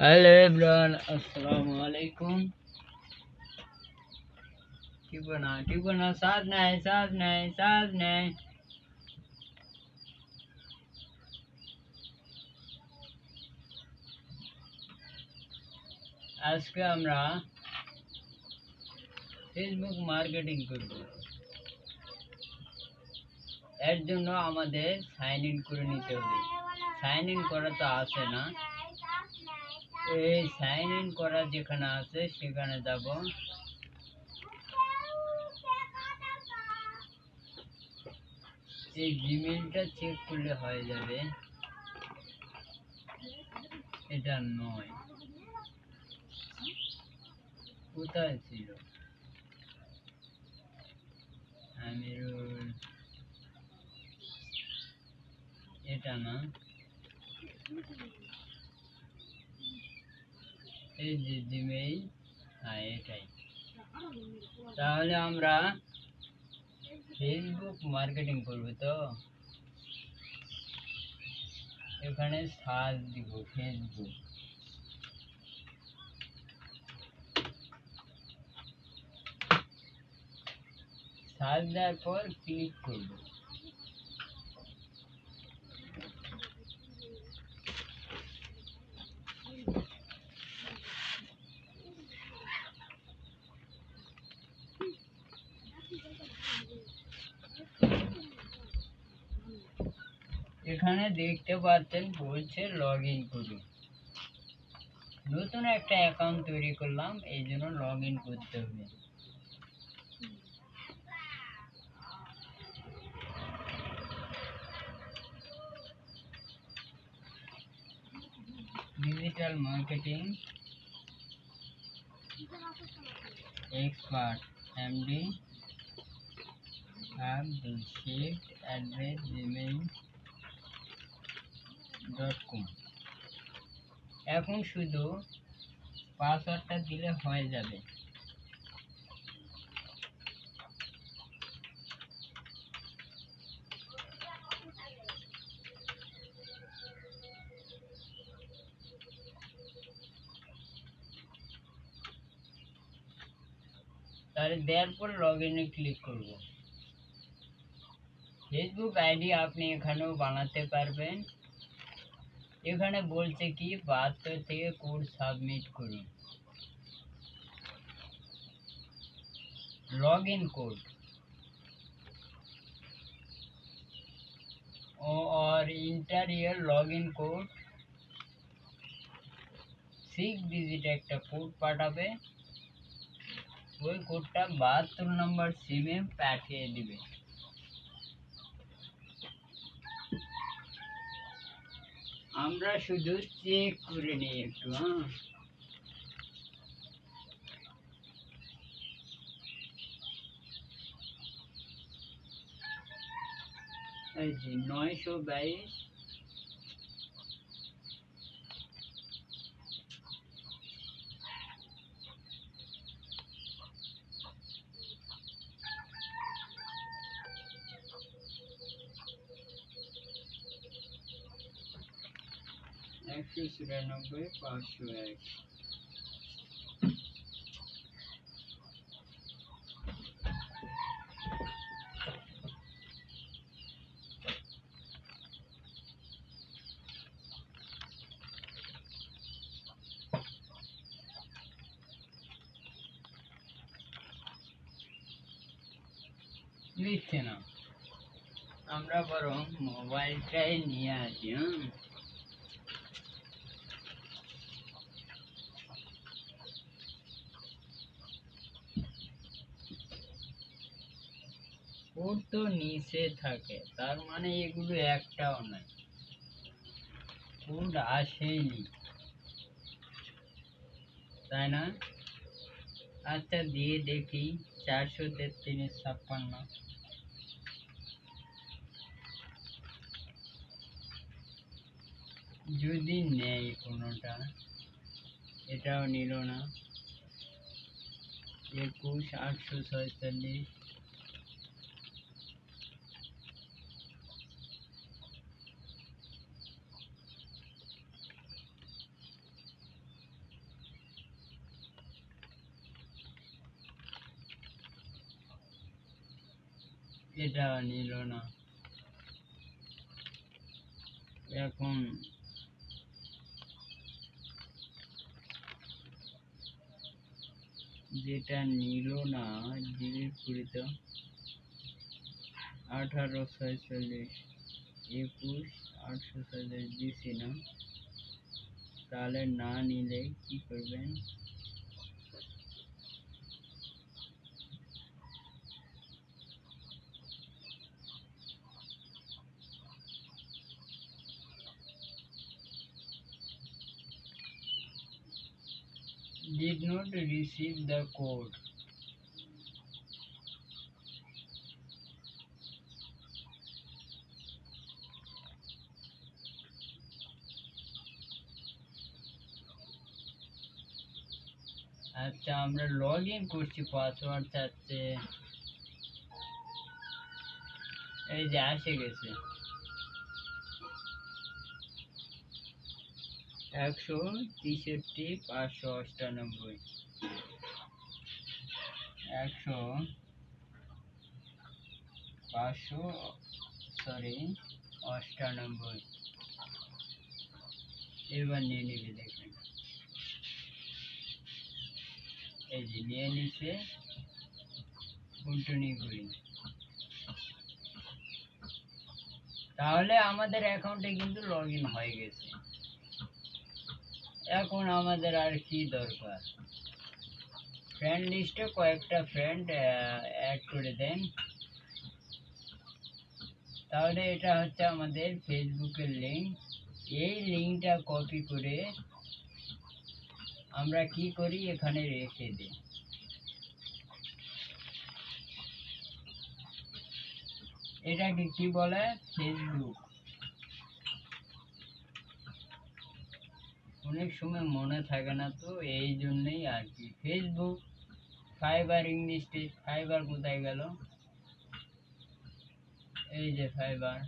Hello everyone, अस्सलाम वालेकुम। ठीक बना, साथ नहीं। আজকে আমরা ফেসবুক মার্কেটিং করব। এর জন্য আমাদের সাইন ইন করে নিতে হবে। সাইন ইন করা তো আছে না, এই সাইন ইন করা যেখানে আছে সেখানে যাব। এই জিমেইলটা চেক করলে হয়ে যাবে। এটা নয়, কোথায় ছিল? আমিরুল, এটা না, এই যে জিমেইল, হ্যাঁ এটাই। তাহলে আমরা ফেসবুক মার্কেটিং করব, তো এখানে সার্চ দিব ফেসবুক। সার্চ দেওয়ার পর ক্লিক করব। এখানে দেখতে পাচ্ছেন বলছে লগ ইন করুন। নতুন একটা অ্যাকাউন্ট তৈরি করলাম, এই জন্য লগ ইন করতে হবে। Digital marketing expert MD abdulshit@gmail.com। এখন শুধু পাসওয়ার্ডটা দিলে হয়ে যাবে। তাহলে দেওয়ার পর লগ ইনে ক্লিক করব। ফেসবুক আইডি আপনি এখানেও বানাতে পারবেন। এখানে বলছে কি 72 থেকে কোড সাবমিট করুন। लॉग इन कोड और inter year log in code 6 digit একটা কোড পাঠাবে। ওই কোডটা 72 নম্বর সিমে পাঠিয়ে দিবে। আমরা শুধু চেক করে নিই একটু। এই যে 922 194 501। নিচ্ছে না, আমরা বরং মোবাইলটাই নিয়ে আসি। কোড তো নিচে থাকে, তার মানে এগুলো একটাও নাই, কোড আসেইনি, তাই না? আচ্ছা দিয়ে দেখি। 433 56। যদি নেই কোনোটা, এটাও নিল না। 21 846। এটা নিল না। এখন যেটা নিল না ডিলিট করি তো। 1846 21 846 দিছি না, তাহলে না নিলে কি করবেন? Did not receive the code. আচ্ছা, আমরা লগ ইন করছি, পাসওয়ার্ড চাচ্ছে। এই যে আসে গেছে 163 598 100 500 সরি 98। এবার নিয়ে নিবি, দেখবেন এই যে নিয়ে নিচ্ছে। কন্টিনিউ করি, তাহলে আমাদের অ্যাকাউন্টে কিন্তু লগ ইন হয়ে গেছে। এখন আমাদের আর কি দরকার? ফ্রেন্ড লিস্টে কয়েকটা ফ্রেন্ড অ্যাড করে দেন। তাহলে এটা হচ্ছে আমাদের ফেসবুকের লিঙ্ক। এই লিঙ্কটা কপি করে আমরা কি করি, এখানে রেখে দিই। এটাকে কি বলে? ফেসবুক। অনেক সময় মনে থাকে না, তো এই জন্যই আর কি ফেসবুক। ফাইবার ইংলিশে ফাইবার কোথায় গেল? এই যে ফাইবার,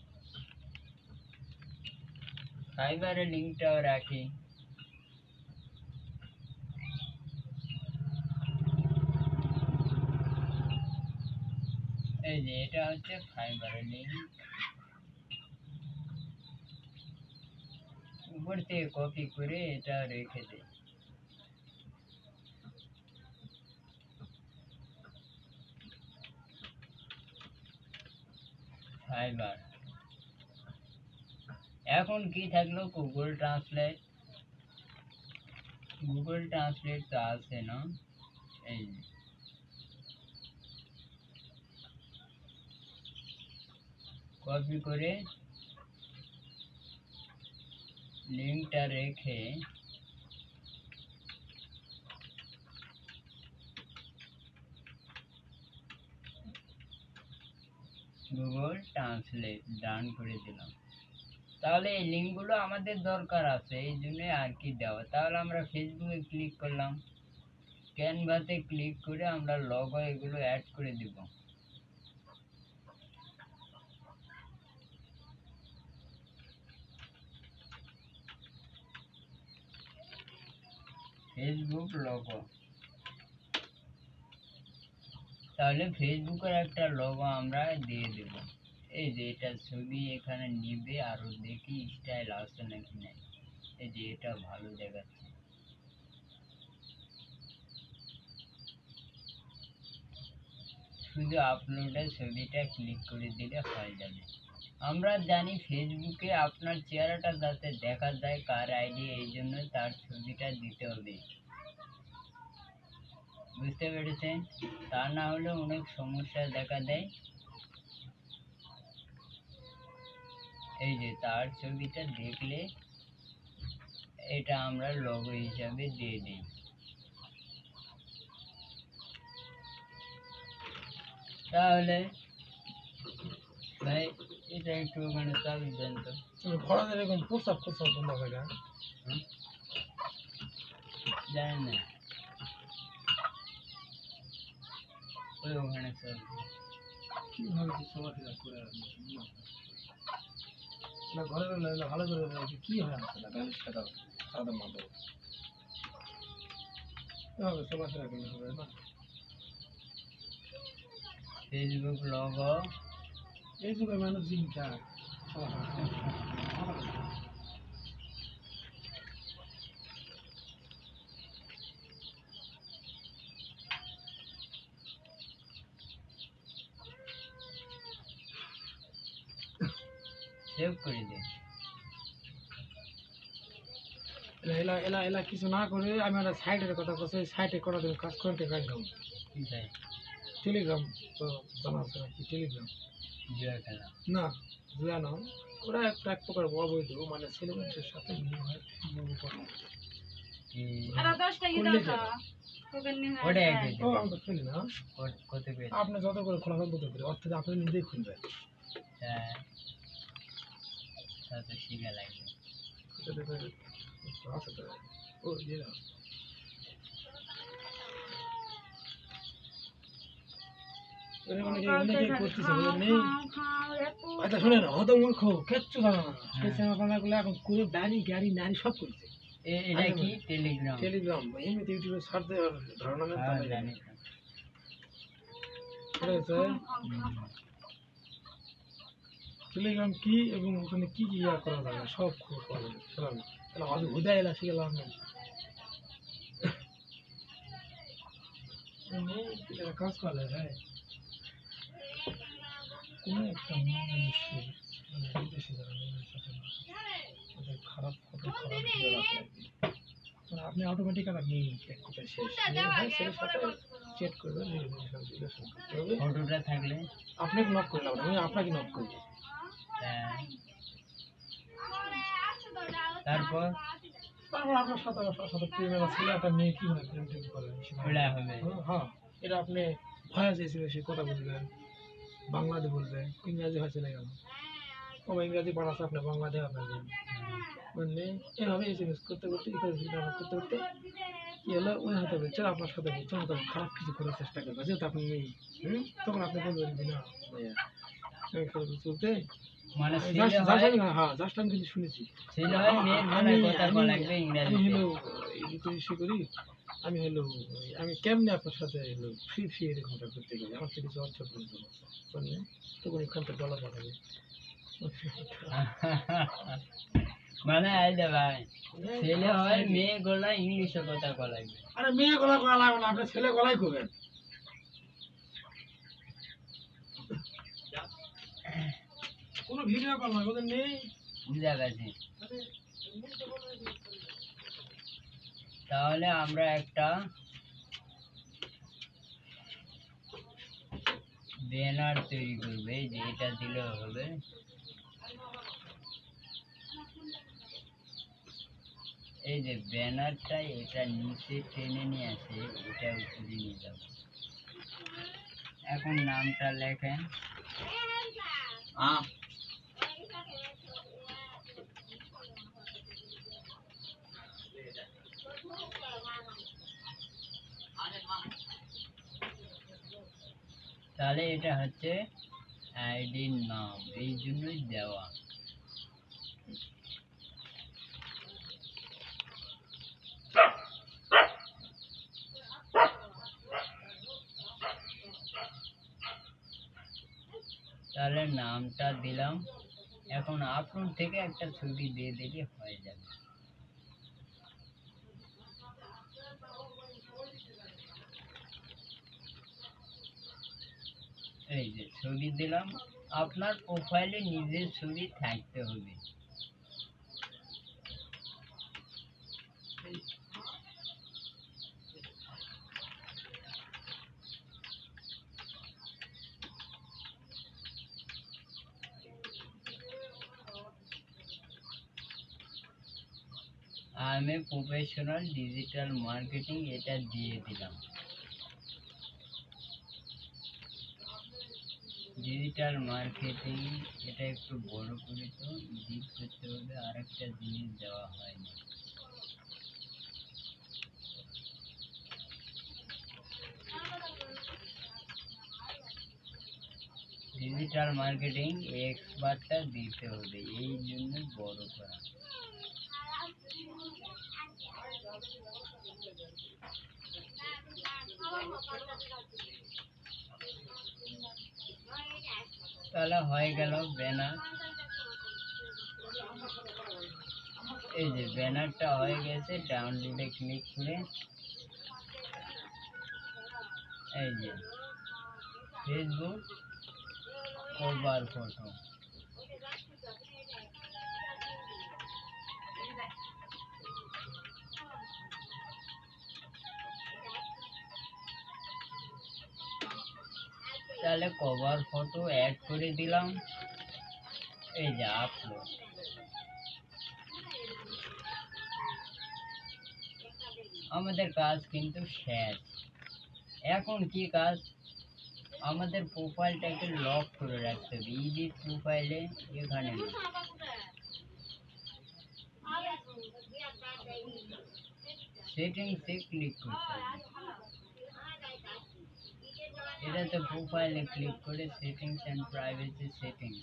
ফাইবারের লিঙ্কটাও রাখি। এই যে এটা হচ্ছে ফাইবারের লিঙ্ক, উপর থেকে কপি করে এটা রেখে দিই। ফাইবার। এখন কি থাকলো? Google translate. গুগল ট্রান্সলেট তো আছে না? এই যে কপি করে লিঙ্কটা রেখে গুগল ট্রান্সলেট ডান করে দিলাম। তাহলে এই লিঙ্কগুলো আমাদের দরকার আছে, এই জন্য আর কি দেওয়া। তাহলে আমরা ফেসবুকে ক্লিক করলাম, ক্যানভাতে ক্লিক করে আমরা লগো এগুলো অ্যাড করে দিব। Facebook logo. তাহলে ফেসবুকের একটা লগো আমরা দিয়ে দেব। এই যে এটা ছবি এখানে নিবে, আরো দেখি স্টাইল আছে নাকি নাই। এই যে এটা ভালো দেখাচ্ছে। শুধু আপলোডে ছবিটা ক্লিক করে দিলে হয়ে যাবে। আমরা জানি ফেসবুকে আপনার চেহারাটা যাতে দেখা যায় কার আইডি, এই জন্য তার ছবিটা দিতে হবে। বুঝতে পেরেছেন? তা না হলে অনেক সমস্যা দেখা দেয়। এই যে তার ছবিটা দেখলে এটা আমরা লোগো হিসাবে দিয়ে দিই। তাহলে ভাই এটা একটু ওখানে চাবি দেন তো। ঘোড়াদের এরকম প্রস্তাব প্রস্তাব বন্ধ হয় না? জানেন না ওই ওখানে চল। কিভাবে চলাফেরা করে না ঘরে ভালো করে কি হয় আসলে না ব্যালেন্স টাকা সাদা মাত্র এভাবে চলাফেরা করলে হবে না। ফেসবুক লগো এই যুগে মানুষ জিম খায় সেভ করে দে। এলা এলা এলা কিছু না করে আমি একটা সাইটের কথা বলছি, সাইটে করা দেবে কাজ করতে কাজ দাও। কি চাই? টেলিগ্রাম তো জানা আছে নাকি? টেলিগ্রাম জুয়া খেলা। না, জুয়া না, ওরা একটা এক প্রকার অবৈধ, মানে ছেলে মানুষের সাথে বিয়ে হয় কি? করলে যাবে। ওটা একটু ও আমি তো খেলি না। কত করে? আপনি যত করে খোলা তত করে অর্থ আপনি নিজেই খুলবেন। হ্যাঁ, তা তো শিখা লাগবে। আছে তো, ও ইয়ে না। অনেকেই করতেছে নেই। আচ্ছা শোনেন, হত মূর্খ কিচ্ছু জানা না, সেই সিনেমা গুলো এখন করে দাড়ি গাড়ি নারী সব করছে। এটা কি? টেলিগ্রাম? টেলিগ্রাম এমনিতে ইউটিউবে সার্চ দিয়ে ধারণা নেন হ্যাঁ, তাহলে জানি। টেলিগ্রাম কি এবং ওখানে কি কি ইয়া করা যাবে সব খবর পাওয়া যাবে। তাহলে হয়তো হুদায় এলা শিখে লাভ নেই। কাজ করা যায় কোনো একটা মানুষের মানে বিদেশে যারা মেয়েদের সাথে ওদের খারাপ ফটো খারাপ ভিডিও রাখে আর কি। মানে আপনি অটোমেটিক আপনি এক কথায় শেষ হয় ছেলের সাথে চেট করবেন, রিলেশন করতে হবে। ফটোটা থাকলে আপনাকে নক করলাম না, আমি আপনাকে নক করবো। তারপর তারপর আপনার সাথে আপনার সাথে প্রেমের ছেলে একটা মেয়ে কিভাবে প্রেম টেম করে ওটা হবে। হ্যাঁ, এটা আপনি ভয়েস এসে কথা বলবেন, বাংলাতে বলবেন, ইংরাজি হয়েছে না কেন, ও ইংরাজি পড়াচ্ছে আপনি বাংলাতে আপনাকে বুঝলে। এভাবে এসএমএস করতে করতে করতে করতে কি হলো, ওই হয়তো বলছে আপনার সাথে বলছে হয়তো খারাপ কিছু করার চেষ্টা করবে, যেহেতু আপনি নেই। তখন আপনি বলবেন যে না ভাইয়া চলতে মানে হ্যাঁ, জাস্ট আমি কিন্তু শুনেছি। ছেলে হয় মেয়ের গলায় কথা বলা লাগবে আমি ইংরেজিতে। হলো ইসে করি, আমি হলো আমি কেমনে আপনার সাথে হলো ফ্রি ফ্রি এরকমটা করতে গেলে আমার তো কিছু অর্থ প্রয়োজন আছে বুঝলেন, তখন এখান থেকে ডলার পাঠাবে। মানে এই যে ভাই, ছেলে হয় মেয়ে গলায় ইংলিশে কথা বলা লাগবে। আরে মেয়ে গলা করা লাগবে না, আপনি ছেলে গলাই করবেন। কোনো ভিডিও কল নয় ওদের নেই। বুঝা গেছে। তাহলে আমরা একটা ব্যানার তৈরি করবো, এই যে এটা দিলেও হবে। এই যে ব্যানারটা এটা নিচে টেনে নিয়ে আসে, এটা উপরে নিয়ে যাবো। এখন নামটা লেখেন। তাহলে এটা হচ্ছে আইডির নাম, এই জন্যই দেওয়া। তাহলে নামটা দিলাম। এখন আপলোড থেকে একটা ছবি দিয়ে দিলে হয়ে যাবে। এই যে ছবি দিলাম, আপনার প্রোফাইলে নিজের ছবি থাকতে হবে। আমি প্রফেশনাল ডিজিটাল মার্কেটিং এটা দিয়ে দিলাম। ডিজিটাল মার্কেটিং এটা একটু বড় করে তো এডিট করতে হবে, আরেকটা জিনিস দেওয়া হয়নি। ডিজিটাল মার্কেটিং এক্সপার্টটা দিতে হবে, এই জন্য বড় করা। তাহলে হয়ে গেল ব্যানার। এই যে ব্যানারটা হয়ে গেছে, ডাউনলোডে ক্লিক করে এই যে ফেসবুক কভার ফটো। তাহলে কভার ফটো অ্যাড করে দিলাম, এই যে আপলোড। আমাদের কাজ কিন্তু শেষ। এখন কি কাজ, আমাদের প্রোফাইলটাকে লক করে রাখতে হবে। এডিট প্রোফাইলে এখানে সেটিংসে ক্লিক করতে হবে। এটাতে প্রোফাইলে ক্লিক করে settings and privacy settings,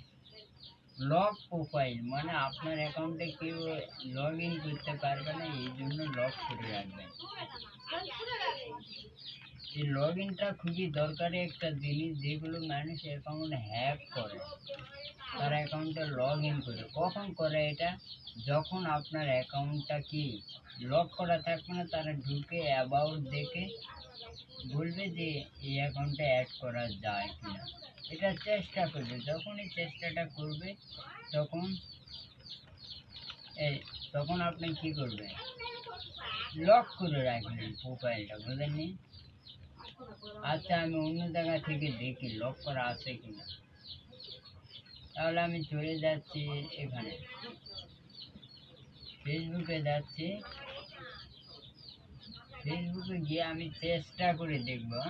lock profile মানে আপনার অ্যাকাউন্টে কেউ লগ ইন করতে পারবে না, এই জন্য লক করে রাখবেন। এই লগ ইনটা খুবই দরকারি একটা জিনিস, যেগুলো মানুষ অ্যাকাউন্ট হ্যাক করে, তার অ্যাকাউন্টে লগ ইন করে। কখন করে এটা, যখন আপনার অ্যাকাউন্টটা কি লক করা থাকবে না, তারা ঢুকে অ্যাবাউট দেখে বলবে যে এই অ্যাকাউন্টে অ্যাড করা যায় কিনা। এটা চেষ্টা করবে, যখনই চেষ্টাটা করবে তখন এই তখন আপনি কি করবেন, লক করে রাখবেন প্রোফাইলটা, বুঝলেননি? আচ্ছা, আমি অন্য জায়গা থেকে দেখি লক করা আছে কিনা। তাহলে আমি চলে যাচ্ছি এখানে, ফেসবুকে যাচ্ছি। ফেসবুকে গিয়ে আমি চেষ্টা করে দেখবো।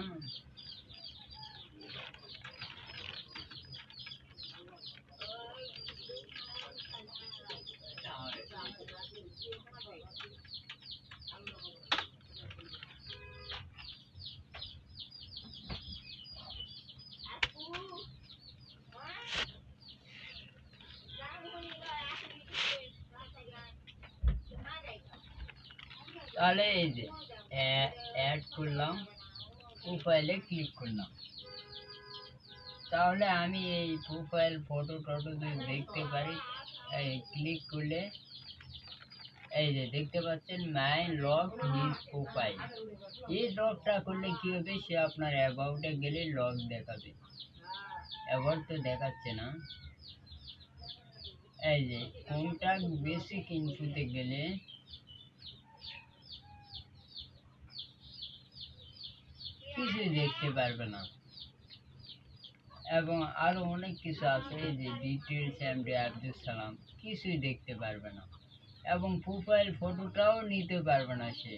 তাহলে এই যে অ্যাড করলাম, প্রোফাইলে ক্লিক করলাম। তাহলে আমি এই প্রোফাইল ফটো টটো যদি দেখতে পারি, এই ক্লিক করলে এই যে দেখতে পাচ্ছেন মাই লক হিজ প্রোফাইল। এই লকটা করলে কি হবে, সে আপনার অ্যাবাউটে গেলে লক দেখাবে। অ্যাবাউট তো দেখাচ্ছে না। এই যে কন্টাক্ট বেসিক ইনফোতে গেলে কিছুই দেখতে পারবে না, এবং আরো অনেক কিছু আছে। এই যে ডিটেলস এমডি আব্দুল সালাম, কিছুই দেখতে পারবে না, এবং প্রোফাইল ফটোটাও নিতে পারবে না সে,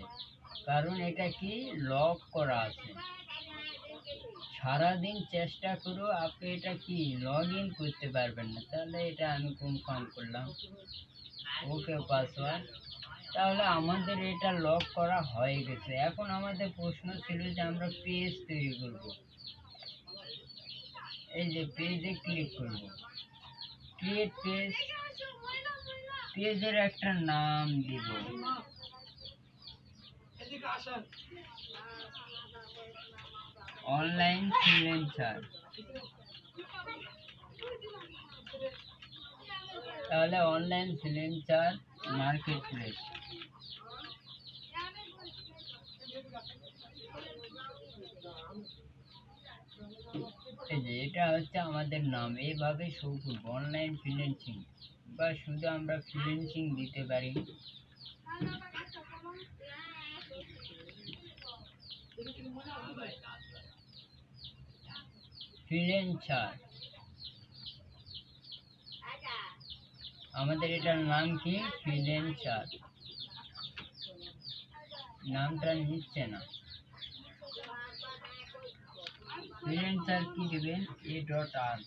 কারণ এটা কি লক করা আছে। সারাদিন চেষ্টা করেও আপনি এটা কি লগ ইন করতে পারবেন না। তাহলে এটা আমি কনফার্ম করলাম, ওকে পাসওয়ার্ড। তাহলে আমাদের এটা লক করা হয়ে গেছে। এখন আমাদের প্রশ্ন ছিল যে আমরা পেজ তৈরি করব। এই যে পেজে ক্লিক করব, ক্রিয়েট পেজ। পেজের একটা নাম দিব, অনলাইন ফ্রিল্যান্সার। তাহলে অনলাইন ফ্রিল্যান্সার মার্কেট প্লেস। এই যে এটা হচ্ছে আমাদের নাম, এইভাবে শো করবো অনলাইন ফ্রিল্যান্সিং, বা শুধু আমরা ফ্রিল্যান্সিং দিতে পারি। ফ্রিল্যান্সার, আমাদের এটার নাম কি, ফ্রিল্যান্সার। নামটা নিচ্ছে না। ফ্রিল্যান্সার কি দেবেন, a.r,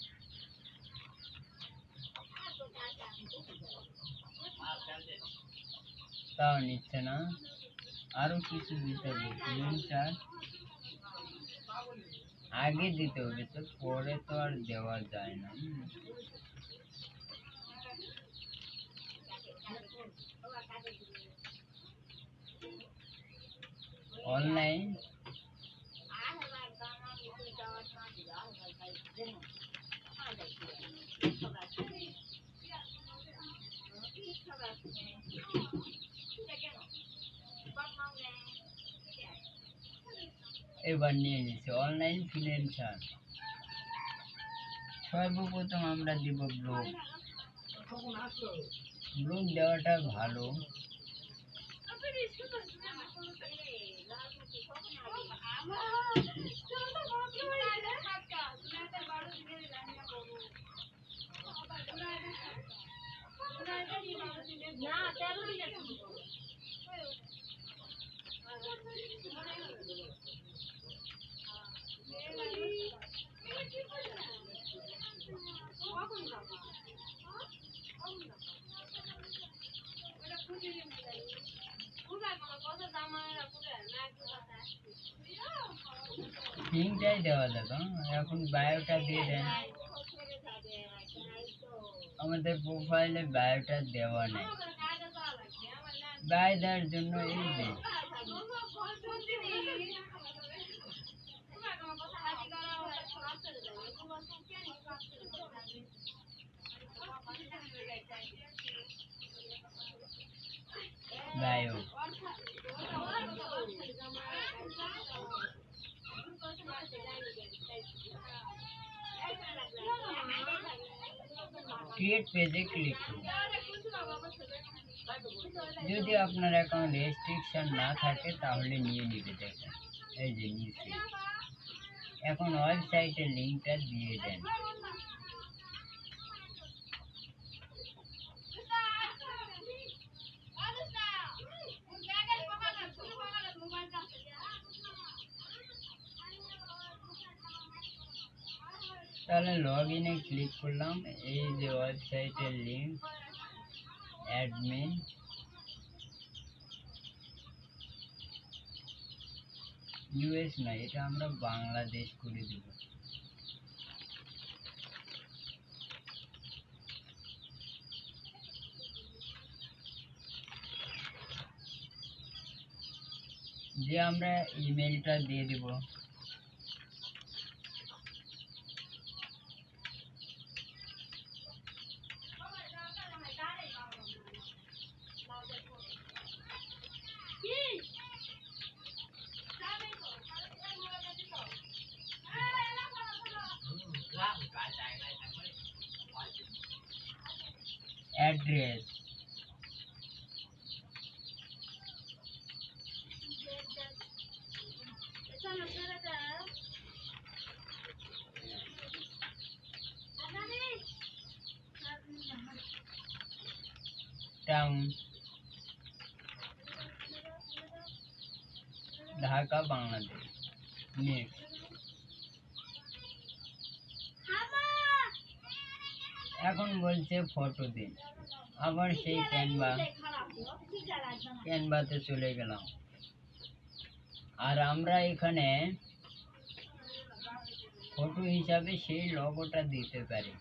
তাও নিচ্ছে না। আরো কিছু দিতে হবে, ফ্রিল্যান্সার আগে দিতে হবে, তো পরে তো আর দেওয়া যায় না। অনলাইন এবার নিয়ে নিচ্ছি অনলাইন ফ্রিল্যান্সার। সর্বপ্রথম আমরা দিব ব্লগ। ব্লগ দেওয়াটা ভালো। লিঙ্কটাই দেওয়া যাবে। এখন বায়োটা দিয়ে দেন। আমাদের প্রোফাইলে বায়োটা দেওয়া নেই। বায়ো দেওয়ার জন্য এই যে বায়ো। ক্রিয়েট পেজে ক্লিক করুন। যদি আপনার অ্যাকাউন্ট রেস্ট্রিকশন না থাকে তাহলে নিয়ে নিবে। দেখেন এই যে নিচে। এখন ওয়েবসাইটের লিঙ্কটা দিয়ে দেন। তাহলে লগ ইনে ক্লিক করলাম। এই যে ওয়েবসাইটের লিঙ্ক, অ্যাডমিন, ইউএস না, এটা আমরা বাংলাদেশ করে দেব। যে আমরা ইমেলটা দিয়ে দেব। Address, town, Dhaka, Bangladesh. Next. এখন বলছে ফটো দিন। আবার সেই ক্যানভাতে চলে গেলাম। আর আমরা এখানে ফটো হিসাবে সেই লোগোটা দিতে পারি।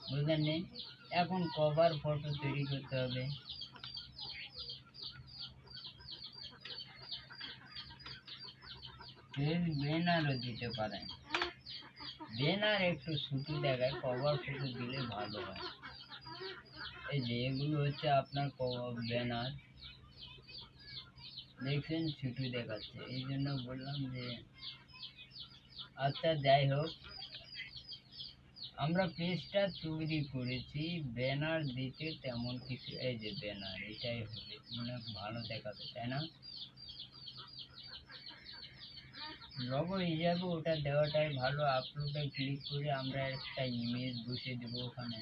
বুঝলেন নি? এখন কভার ফটো তৈরি করতে হবে। ব্যানারও দিতে পারেন। ব্যানার একটু ছোট দেখায়, কভার ফটো দিলে ভালো হয়। এই যে এগুলো হচ্ছে আপনার ব্যানার। দেখছেন ছোট দেখাচ্ছে, এই জন্য বললাম যে আচ্ছা যাই হোক, আমরা পেজটা তৈরি করেছি। ব্যানার দিতে তেমন কিছু, এই যে ব্যানার, এটাই হবে, মানে ভালো দেখাবে, তাই না? লোগো হিসাবে ওটা দেওয়াটাই ভালো। আপলোডে ক্লিক করে আমরা একটা ইমেজ বসিয়ে দেবো ওখানে।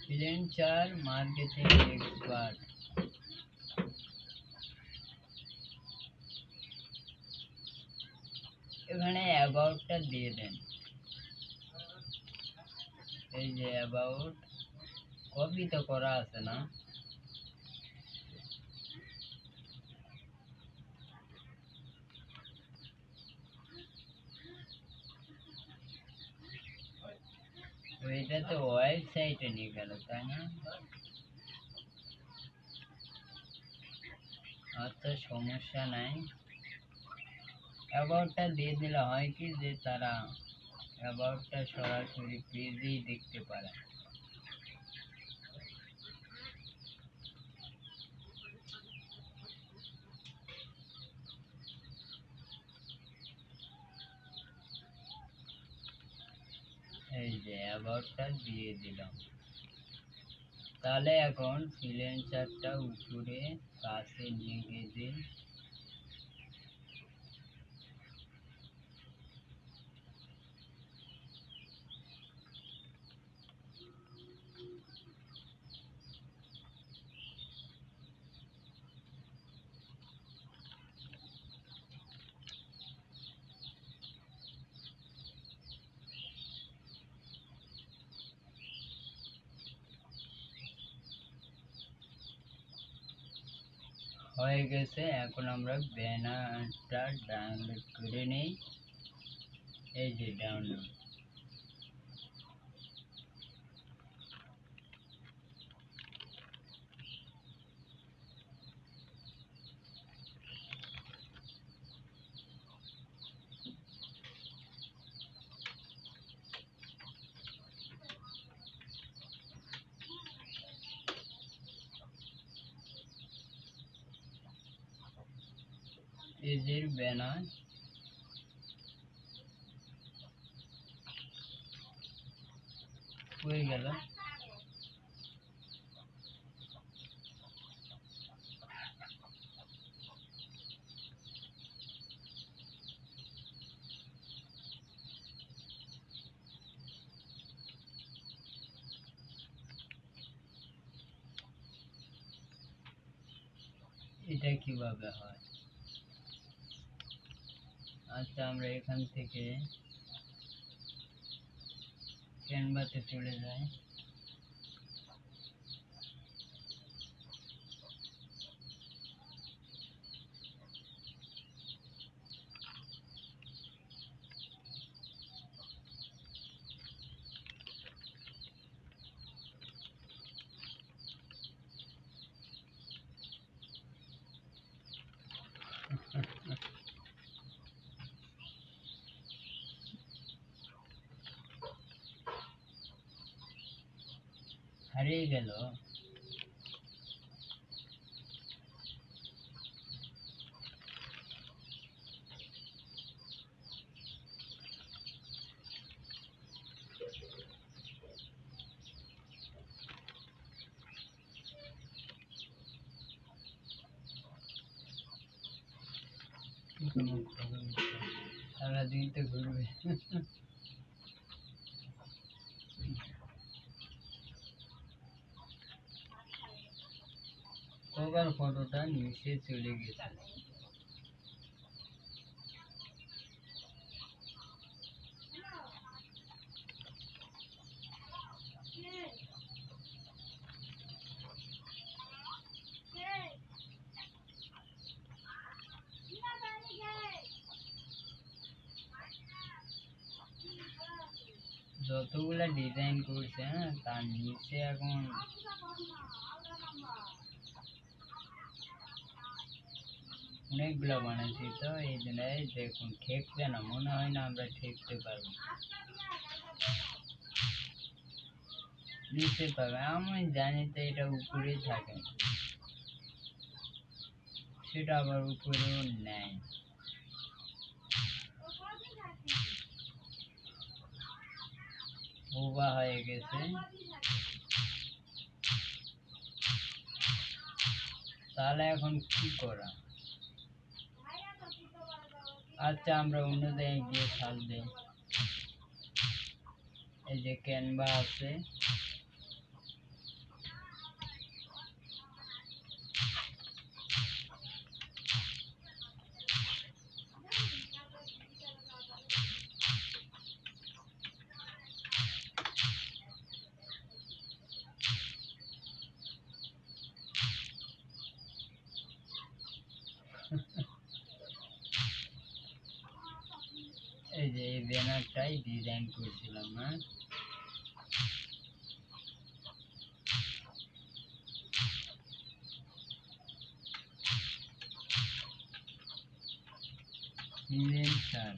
ফ্রিল্যান্সার মার্কেটিং এক্সপার্ট, এখানে অ্যাবাউটটা দিয়ে দেন। এই যে অ্যাবাউট, কপি তো করা আছে না? তো এটা তো ওয়েবসাইটে নিয়ে গেল, তাই না? আচ্ছা, সমস্যা নাই। অ্যাবাউটটা দিয়ে দিলে হয় কি যে তারা অ্যাবাউটটা সরাসরি পেজেই দেখতে পারে। এই যে অ্যাবাউটটা দিয়ে দিলাম। তাহলে এখন ফ্রিল্যান্সারটা উপরে কাছে নিয়ে গিয়ে হয়ে গেছে। এখন আমরা ব্যানারটা ডাউনলোড করে নেই। এই যে ডাউনলোড। পেজের ব্যানার হয়ে গেল। এটা কিভাবে হয়? আচ্ছা, আমরা এখান থেকে ক্যানভাতে চলে যাই। হারিয়ে গেল। সারাদিন তো ঘুরবে। কভার ফটোটা নিচে চলে গেছে। যতগুলা ডিজাইন করছে, হ্যাঁ, তার নিচে এখন অনেকগুলা বানাইছি, তো এই জন্য দেখুন ঠেকবে না, মনে হয় না আমরা ঠেকতে পারবো। নিচে পাবে, আমি জানি তো এটা উপরেই থাকে, সেটা আবার উপরেও নেয়। বোবা হয়ে গেছে। তাহলে এখন কি করা? আচ্ছা, আমরা অন্য জায়গায় গিয়ে সার্চ দিই। এই যে ক্যানভা আছে, এই যে এই ব্যানারটাই ডিজাইন করছিলাম। হ্যাঁ, ফ্রিল্যান্সার।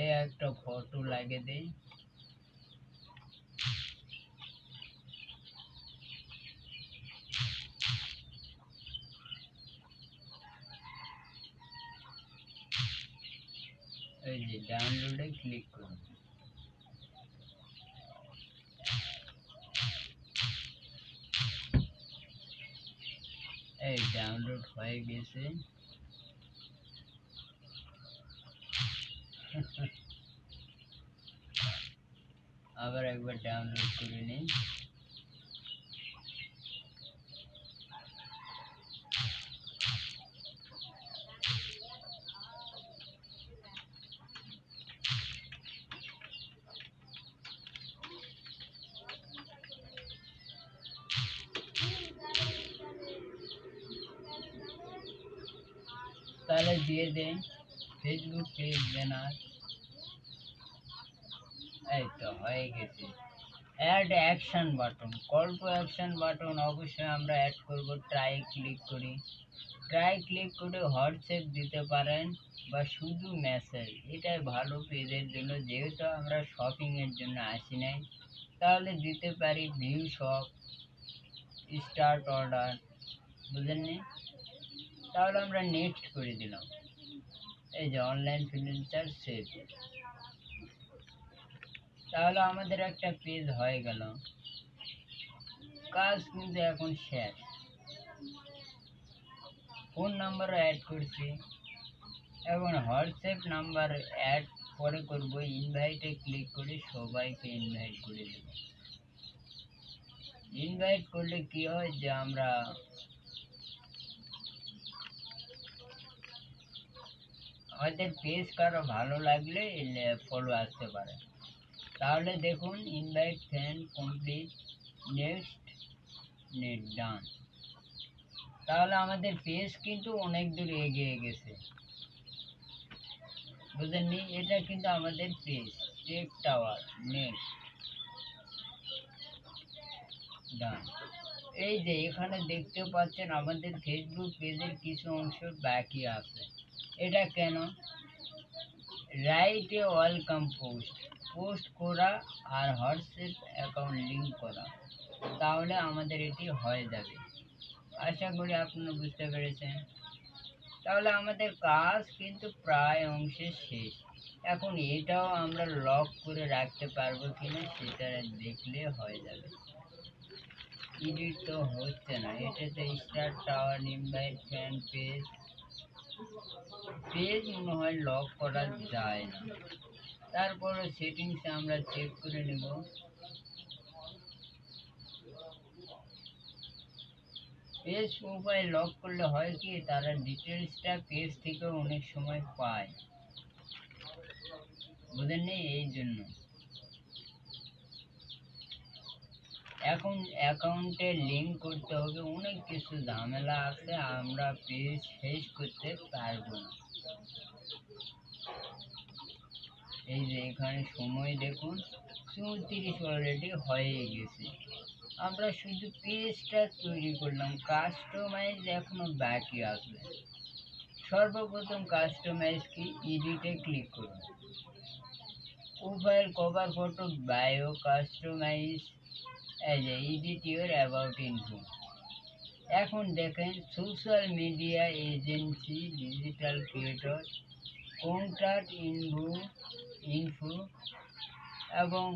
এ একটা ফটো লাগে দেই। এই যে ডাউনলোডে ক্লিক করুন। এই ডাউনলোড হয়ে গেছে। আবার একবার ডাউনলোড করে নিই। তাহলে দিয়ে দেন ফেসবুক পেজ ব্যানার। এই তো হয়ে গেছে। Add action button, call to action button অবশ্যই আমরা অ্যাড করব। ট্রাই ক্লিক করি। ট্রাই ক্লিক করে হোয়াটসঅ্যাপ দিতে পারেন বা শুধু মেসেজ, এটাই ভালো পেজের জন্য। যেহেতু আমরা শপিং এর জন্য আসি নাই, তাহলে দিতে পারি ভিউ শপ, স্টার্ট অর্ডার। বুঝেননি? তাহলে আমরা নেক্সট করে দিলাম। এই যে অনলাইন ফ্রিল্যান্সার সেভ। তাহলে আমাদের একটা পেজ হয়ে গেল। কাজ কিন্তু এখন শেষ। ফোন নাম্বারও অ্যাড করছি। এখন হোয়াটসঅ্যাপ নাম্বার অ্যাড পরে করব। ইনভাইটে ক্লিক করে সবাইকে ইনভাইট করে দেব। ইনভাইট করলে কি হয় যে আমরা আমাদের পেজ কারো ভালো লাগলে ফলো আসতে পারে। তাহলে দেখুন, invite friend complete, next, net done. তাহলে আমাদের পেজ কিন্তু অনেক দূর এগিয়ে গেছে। বুঝেননি? এটা কিন্তু আমাদের পেজ। টেক টাওয়ার, নেক্সট, ডান। এই যে এখানে দেখতে পাচ্ছেন আমাদের ফেসবুক পেজের কিছু অংশ বাকি আছে। এটা কেন? Write a welcome post, post করা আর হোয়াটসঅ্যাপ অ্যাকাউন্ট লিঙ্ক করা, তাহলে আমাদের এটি হয়ে যাবে। আশা করি আপনারা বুঝতে পেরেছেন। তাহলে আমাদের কাজ কিন্তু প্রায় অংশে শেষ। এখন এটাও আমরা লক করে রাখতে পারবো কিনা সেটা দেখলে হয়ে যাবে। এডিট তো হচ্ছে না, এটাতে star tower, invite fan page, page মনে হয় লক করা যায় না। তারপরে সেটিংসে আমরা চেক করে নেব। পেজ প্রোফাইল লক করলে হয় কি, তারা ডিটেলসটা পেজ থেকে অনেক সময় পায়। বুঝেননি? এই জন্য এখন অ্যাকাউন্টে লিঙ্ক করতে হবে, অনেক কিছু ঝামেলা আছে, আমরা পেজ শেষ করতে পারবো না। এই যে এখানে সময় দেখুন 34 অলরেডি হয়ে গেছে। আমরা শুধু পেজটা তৈরি করলাম, কাস্টমাইজ এখনো বাকি আছে। সর্বপ্রথম কাস্টমাইজ কি এডিটে ক্লিক করুন। Profile cover photo bio customize এই যে এডিট ইউর অ্যাবাউট ইনফো। এখন দেখেন social media agency digital creator contact info এবং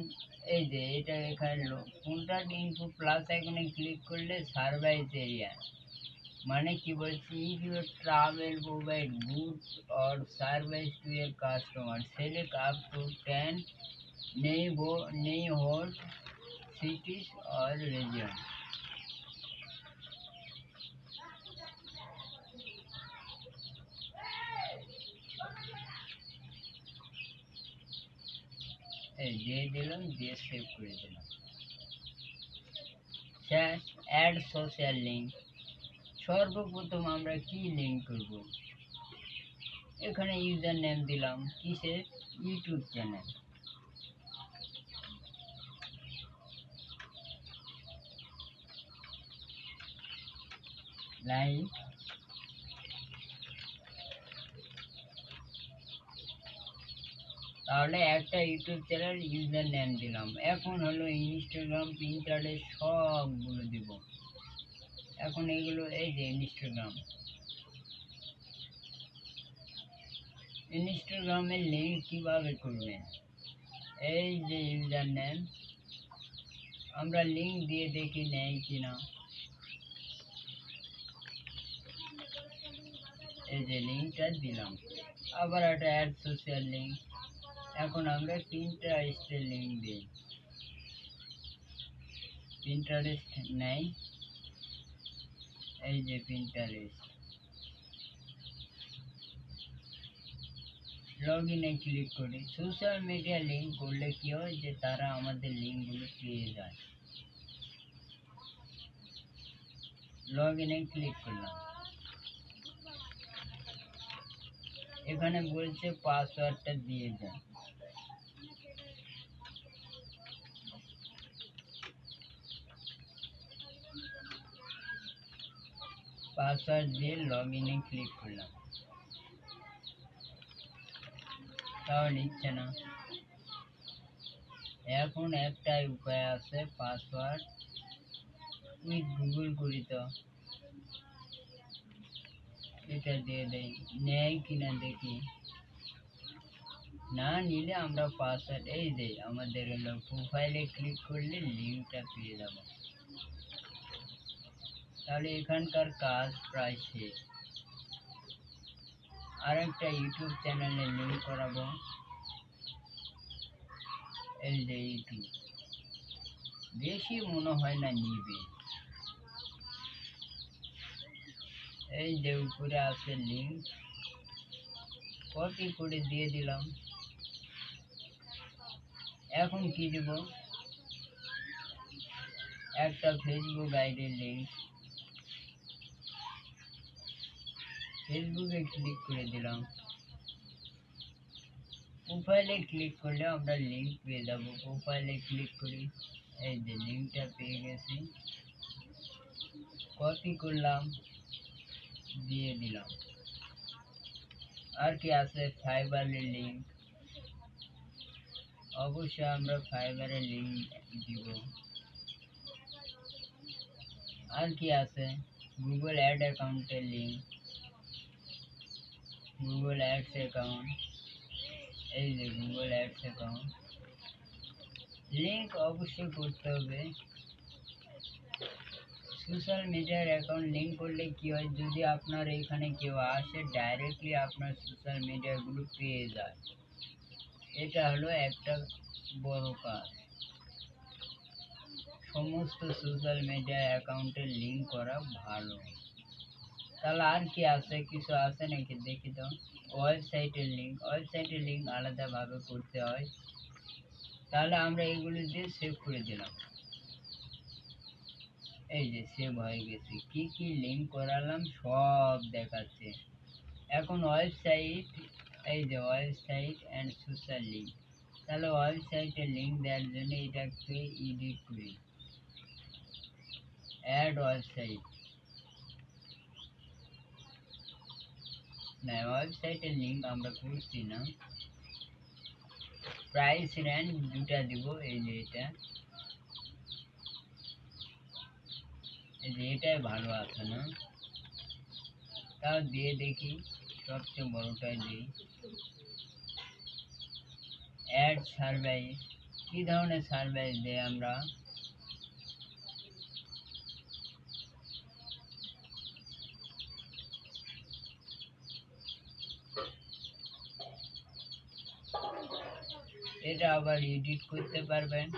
এই যে এটা এখানে কন্ট্যাক্ট ইনফো প্লাস এখানে ক্লিক করলে সার্ভিস এরিয়া মানে কি বলছি, if you travel provide good or service to your customer select up to 10 neighborhood cities or region। এই দিয়ে দিলাম, দিয়ে সেভ করে দিলাম। শেষ অ্যাড সোশ্যাল লিঙ্ক। সর্বপ্রথম আমরা কি লিঙ্ক করব, এখানে ইউজার নেম দিলাম কিসের, ইউটিউব চ্যানেল। লাইক তাহলে একটা ইউটিউব চ্যানেল ইউজার নেম দিলাম। এখন হলো ইনস্টাগ্রাম পিন্টারেস্ট সবগুলো দিব। এখন এইগুলো এই যে ইনস্টাগ্রামের লিঙ্ক কিভাবে করবেন, এই যে ইউজার নেম আমরা লিঙ্ক দিয়ে দেখি নেই কিনা। এই যে লিঙ্কটা দিলাম, আবার একটা অ্যাড সোশ্যাল লিঙ্ক। এখন আমরা পিন্টারেস্টের লিঙ্ক দিই, পিন্টারেস্ট নেই, এই যে পিন্টারেস্ট। লগ ইনে ক্লিক করি। সোশ্যাল মিডিয়া লিঙ্ক করলে কি হয় যে তারা আমাদের লিঙ্কগুলো পেয়ে যায়। লগ ইনে ক্লিক করলাম, এখানে বলছে পাসওয়ার্ডটা দিয়ে দেন। পাসওয়ার্ড দিয়ে লগ ইনে ক্লিক করলাম, তাও নিচ্ছে না। এখন একটাই উপায় আছে, পাসওয়ার্ড উইথ গুগল করি তো, এটা দিয়ে দেই, নেয় কিনা দেখি। না নিলে আমরা পাসওয়ার্ড এই যে আমাদের হলো প্রোফাইলে ক্লিক করলে লিঙ্কটা পেয়ে যাব। তাহলে এখানকার কাজ প্রায় শেষ। আর একটা ইউটিউব চ্যানেলে লিঙ্ক করাবো, এই যে ইউটিউব, বেশি মনে হয় না নিবে। এই যে উপরে আছে লিঙ্ক, কপি করে দিয়ে দিলাম। এখন কি দিব, একটা ফেসবুক আইডির লিঙ্ক, ফেসবুকে ক্লিক করে দিলাম। প্রোফাইলে ক্লিক করলে আমরা লিঙ্ক পেয়ে যাব। প্রোফাইলে ক্লিক করি, এই যে লিঙ্কটা পেয়ে গেছি, কপি করলাম, দিয়ে দিলাম। আর কি আছে, ফাইবারের লিঙ্ক, অবশ্যই আমরা ফাইবারের লিঙ্ক দিব। আর কি আছে, গুগল অ্যাড অ্যাকাউন্টের লিঙ্ক, গুগল অ্যাডস অ্যাকাউন্ট, এই যে গুগল অ্যাডস অ্যাকাউন্ট লিঙ্ক অবশ্যই করতে হবে। সোশ্যাল মিডিয়ার অ্যাকাউন্ট লিঙ্ক করলে কি হয়, যদি আপনার এখানে কেউ আসে ডাইরেক্টলি আপনার সোশ্যাল মিডিয়াগুলো পেয়ে যায়। এটা হলো একটা বড় কাজ, সমস্ত সোশ্যাল মিডিয়া অ্যাকাউন্টের লিঙ্ক করা ভালো। তাহলে আর কি আছে, কিছু আছে নাকি দেখি তো। ওয়েবসাইটের লিঙ্ক আলাদাভাবে করতে হয়। তাহলে আমরা এগুলো দিয়ে সেভ করে দিলাম, এই যে সেভ হয়ে গেছে। কি কি লিঙ্ক করালাম সব দেখাচ্ছে। এখন ওয়েবসাইট, এই যে ওয়েবসাইট অ্যান্ড সোশ্যাল লিঙ্ক। তাহলে ওয়েবসাইটের লিঙ্ক দেওয়ার জন্য এটাকে এডিট করি, অ্যাড ওয়েবসাইট, না, ওয়েবসাইটের লিঙ্ক আমরা করছি না। প্রাইস রেঞ্জ দুটা দিব, এই যে এটা, এই যে এটাই ভালো আছে না, তাও দিয়ে দেখি, সবচেয়ে বড়টাই দিই। অ্যাড সার্ভিস, কি ধরনের সার্ভিস দেয় আমরা? এটা আবার এডিট করতে পারবেন।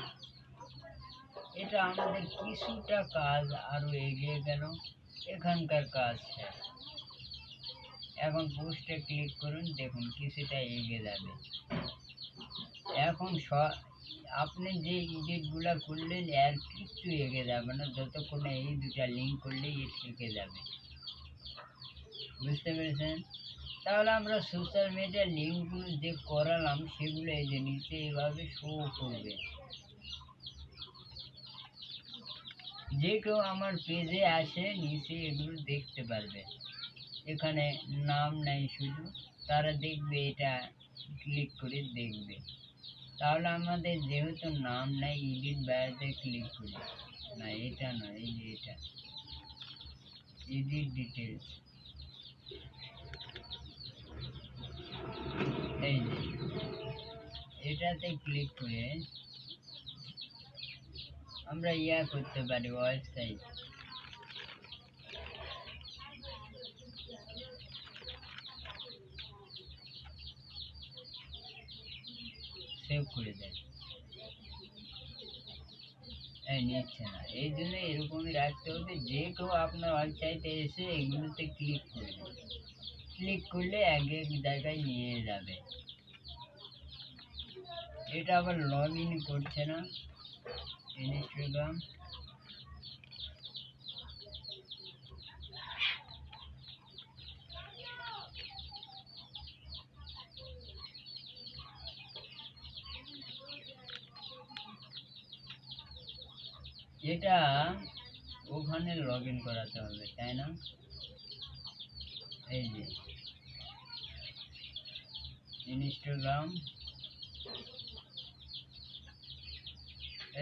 এটা আমাদের কিছুটা কাজ আরো এগিয়ে গেল, এখানকার কাজ শেষ। এখন পোস্টে ক্লিক করুন, দেখুন কিছুটা এগিয়ে যাবে। এখন আপনি যে এডিটগুলো করলেন আর কিচ্ছু এগিয়ে যাবে না, যতক্ষণে এই দুটা লিঙ্ক করলে এ থেকে যাবে। বুঝতে পেরেছেন? তাহলে আমরা সোশ্যাল মিডিয়ার লিঙ্কগুলো যে করালাম সেগুলো এই যে নিচে এভাবে শো করবে। যে কেউ আমার পেজে আসে নিচে এগুলো দেখতে পারবে। এখানে নাম নাই শুধু, তারা দেখবে, এটা ক্লিক করে দেখবে। তাহলে আমাদের যেহেতু নাম নাই, এডিট বায়াতে ক্লিক করি, না এটা নয়, এই যে এটা এডিট ডিটেলস, এই যে এটাতে ক্লিক করে আমরা ইয়া করতে পারি, ওয়েবসাইট সেভ করে দেয়। এই নিচ্ছে না, এই জন্য এরকমই রাখতে হবে। যে কেউ আপনার ওয়েবসাইটে এসে এগুলোতে ক্লিক করবে, ক্লিক করলে এক এক জায়গায় নিয়ে যাবে। এটা আবার লগ ইন করছে না, ইনস্টাগ্রাম। এটা ওখানে লগ ইন করাতে হবে, তাই না? এই যে ইনস্টাগ্রাম,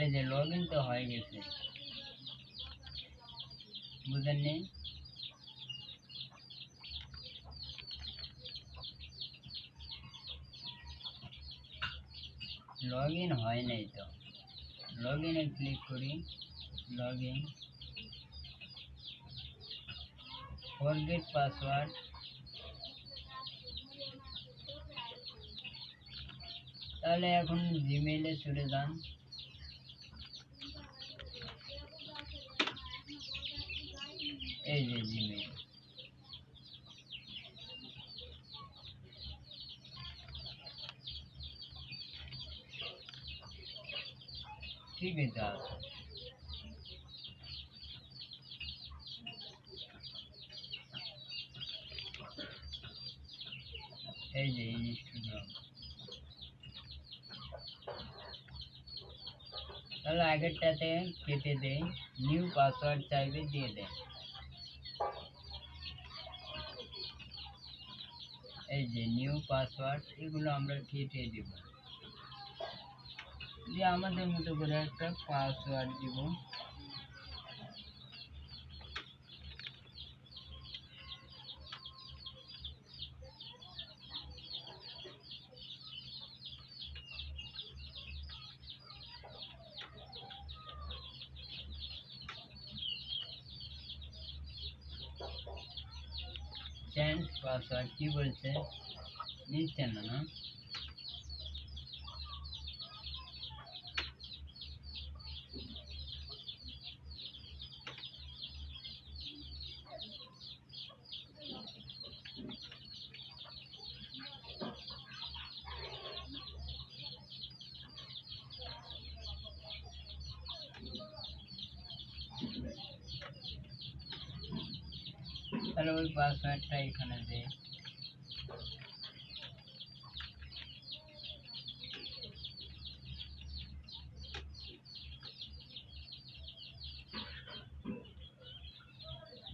এই যে লগ ইন তো হয়ে গেছে, বুঝেননি? লগ ইন হয় নাই তো, লগ ইনে ক্লিক করি, লগ ইন, ফরগেট পাসওয়ার্ড। তাহলে এখন জিমেইলে চলে যান, এই যে জিমেইল, ঠিকই তো আছে। এই যে ইনস্টাগ্রাম, তাহলে আগেরটাতে কেটে দেই, নিউ পাসওয়ার্ড চাইবে, দিয়ে দেন। এই যে নিউ পাসওয়ার্ড, এগুলো আমরা কেটে দিব, দিয়ে আমাদের মতো করে একটা পাসওয়ার্ড দিব। চেঞ্জ পাসওয়ার্ড কি বলছে, নিচ্ছে না না, তাহলে ওই পাসওয়ার্ডটা এখানে দে।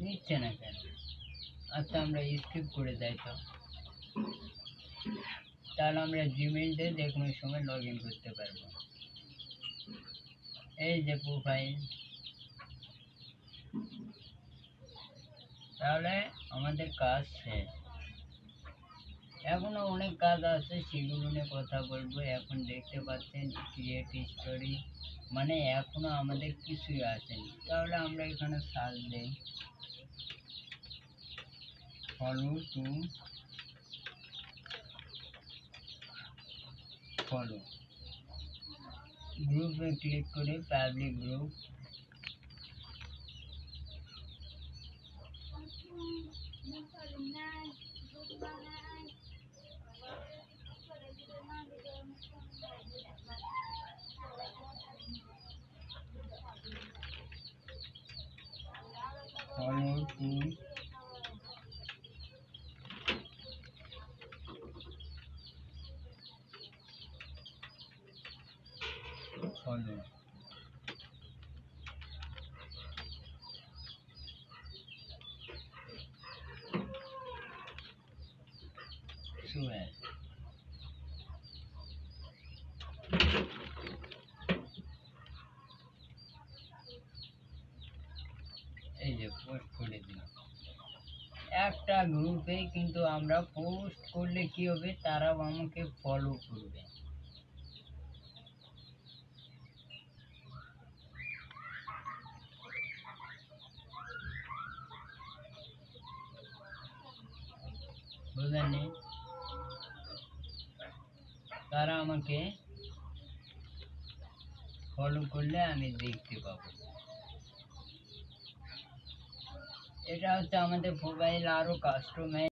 নিচ্ছে না কেন? আচ্ছা আমরা স্কিপ করে যাই তো। তাহলে আমরা জিমেইল দিয়ে যে কোনো সময় লগ ইন করতে পারবো। এই যে প্রোফাইল, তাহলে আমাদের কাজ শেষ। এখনো অনেক কাজ আছে, সেগুলো নিয়ে কথা বলবো। এখন দেখতে পাচ্ছেন ক্রিয়েট স্টোরি, মানে এখনো আমাদের কিছুই আসেনি। তাহলে আমরা এখানে সার্চ দেই ফলো টু ফলো, গ্রুপে ক্লিক করে public group, follow to follow, সুয়েল। এই যে পোস্ট করে দিলাম। একটা গ্রুপে কিন্তু আমরা পোস্ট করলে কি হবে, তারাও আমাকে ফলো করবে। বুঝলেন? তারা আমাকে ফলো করলে আমি দেখতে পাবো। এটা হচ্ছে আমাদের প্রোফাইল। আরো কাস্টমাইজ